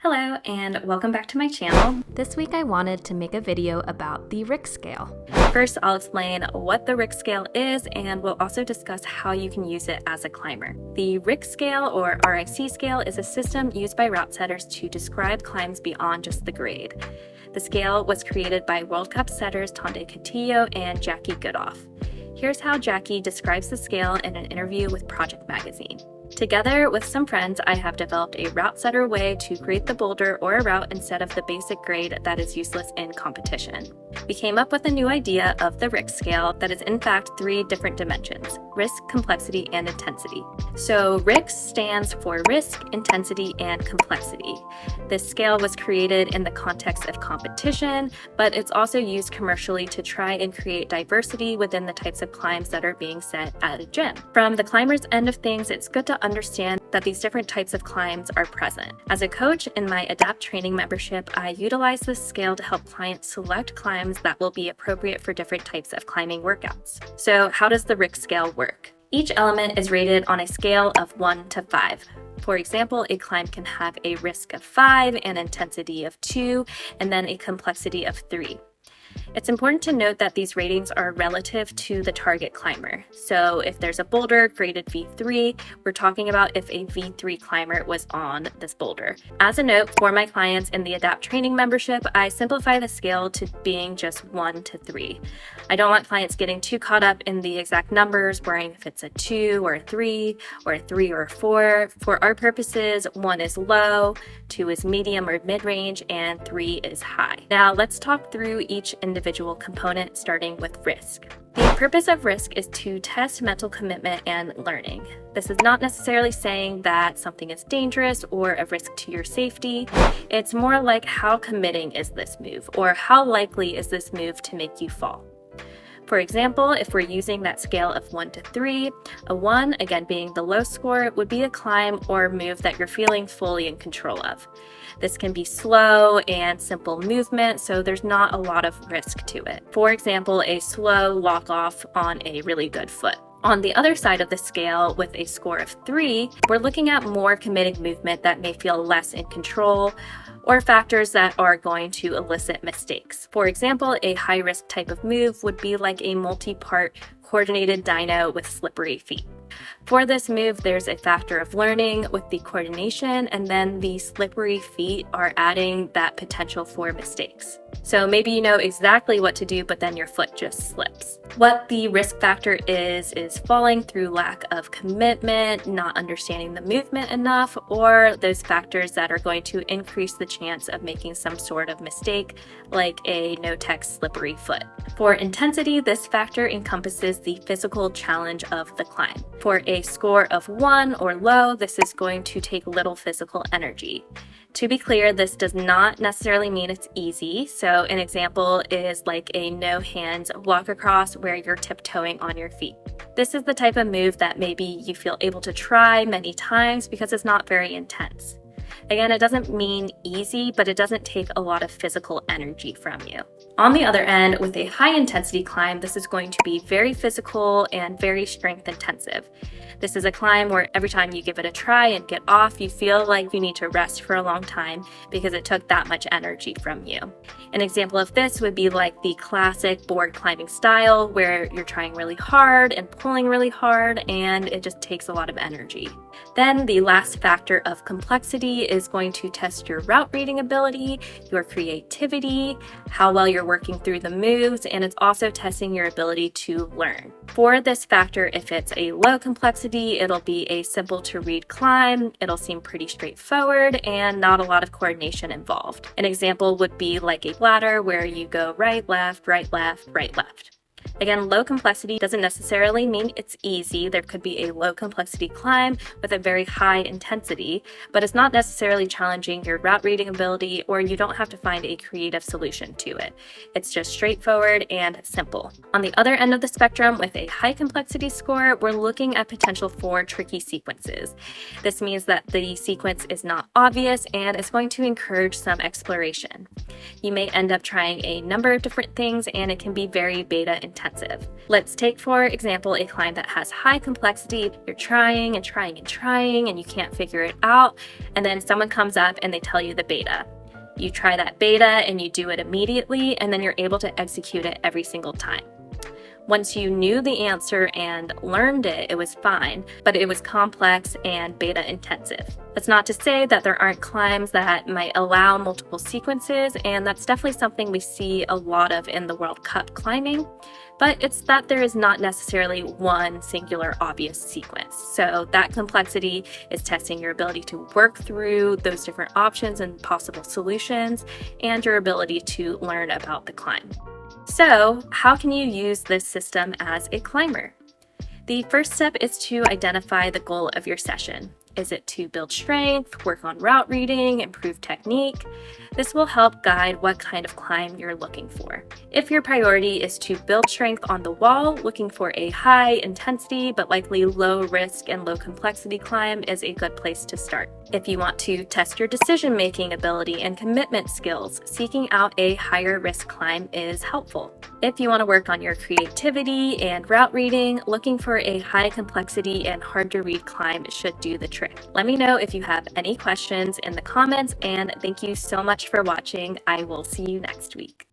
Hello and welcome back to my channel. This week I wanted to make a video about the RIC scale. First, I'll explain what the RIC scale is, and we'll also discuss how you can use it as a climber. The RIC scale, or RIC scale, is a system used by route setters to describe climbs beyond just the grade. The scale was created by World Cup setters Tonde Castillo and Jackie Goodoff. Here's how Jackie describes the scale in an interview with Project Magazine. Together with some friends, I have developed a route setter way to grade the boulder or a route instead of the basic grade that is useless in competition. We came up with a new idea of the RIC scale that is in fact 3 different dimensions: risk, complexity, and intensity. So RIC stands for risk, intensity, and complexity. This scale was created in the context of competition, but it's also used commercially to try and create diversity within the types of climbs that are being set at a gym. From the climber's end of things, it's good to understand that these different types of climbs are present. As a coach in my Adapt training membership, I utilize this scale to help clients select climbs that will be appropriate for different types of climbing workouts. So how does the RIC scale work? Each element is rated on a scale of 1 to 5. For example, a climb can have a risk of 5, an intensity of 2, and then a complexity of 3. It's important to note that these ratings are relative to the target climber. So if there's a boulder graded V3, we're talking about if a V3 climber was on this boulder. As a note, for my clients in the Adapt training membership, I simplify the scale to being just 1 to 3. I don't want clients getting too caught up in the exact numbers, worrying if it's a 2 or a 3 or a 3 or a 4. For our purposes, 1 is low, 2 is medium or mid-range, and 3 is high. Now let's talk through each individual component, starting with risk. The purpose of RIC is to test mental commitment and learning. This is not necessarily saying that something is dangerous or a risk to your safety. It's more like, how committing is this move, or how likely is this move to make you fall? For example, if we're using that scale of 1 to 3, a 1, again being the low score, would be a climb or move that you're feeling fully in control of. This can be slow and simple movement, so there's not a lot of risk to it. For example, a slow lock off on a really good foot. On the other side of the scale, with a score of 3, we're looking at more committed movement that may feel less in control, or factors that are going to elicit mistakes. For example, a high-risk type of move would be like a multi-part coordinated dyno with slippery feet. For this move, there's a factor of learning with the coordination, and then the slippery feet are adding that potential for mistakes. So maybe you know exactly what to do, but then your foot just slips. What the risk factor is falling through lack of commitment, not understanding the movement enough, or those factors that are going to increase the chance of making some sort of mistake, like a no-tech slippery foot. For intensity, this factor encompasses the physical challenge of the climb. For a score of 1 or low, this is going to take little physical energy. To be clear, this does not necessarily mean it's easy. So an example is like a no hands walk across where you're tiptoeing on your feet. This is the type of move that maybe you feel able to try many times because it's not very intense. Again, it doesn't mean easy, but it doesn't take a lot of physical energy from you. On the other end, with a high intensity climb, this is going to be very physical and very strength intensive. This is a climb where every time you give it a try and get off, you feel like you need to rest for a long time because it took that much energy from you. An example of this would be like the classic board climbing style where you're trying really hard and pulling really hard, and it just takes a lot of energy. Then the last factor of complexity is going to test your route reading ability, your creativity, how well you're working through the moves, and it's also testing your ability to learn. For this factor, if it's a low complexity, it'll be a simple to read climb, it'll seem pretty straightforward, and not a lot of coordination involved. An example would be like a ladder where you go right, left, right, left, right, left. Again, low complexity doesn't necessarily mean it's easy. There could be a low complexity climb with a very high intensity, but it's not necessarily challenging your route reading ability, or you don't have to find a creative solution to it. It's just straightforward and simple. On the other end of the spectrum, with a high complexity score, we're looking at potential for tricky sequences. This means that the sequence is not obvious and it's going to encourage some exploration. You may end up trying a number of different things, and it can be very beta intensive. Let's take, for example, a climb that has high complexity. You're trying and trying and trying, and you can't figure it out, and then someone comes up and they tell you the beta. You try that beta and you do it immediately, and then you're able to execute it every single time. Once you knew the answer and learned it, it was fine, but it was complex and beta intensive. That's not to say that there aren't climbs that might allow multiple sequences, and that's definitely something we see a lot of in the World Cup climbing, but it's that there is not necessarily one singular obvious sequence. So that complexity is testing your ability to work through those different options and possible solutions, and your ability to learn about the climb. So, how can you use this system as a climber? The first step is to identify the goal of your session. Is it to build strength, work on route reading, improve technique? This will help guide what kind of climb you're looking for. If your priority is to build strength on the wall, looking for a high intensity but likely low risk and low complexity climb is a good place to start. If you want to test your decision-making ability and commitment skills, seeking out a higher risk climb is helpful. If you want to work on your creativity and route reading, looking for a high complexity and hard to read climb should do the trick. Let me know if you have any questions in the comments, and thank you so much for watching. I will see you next week.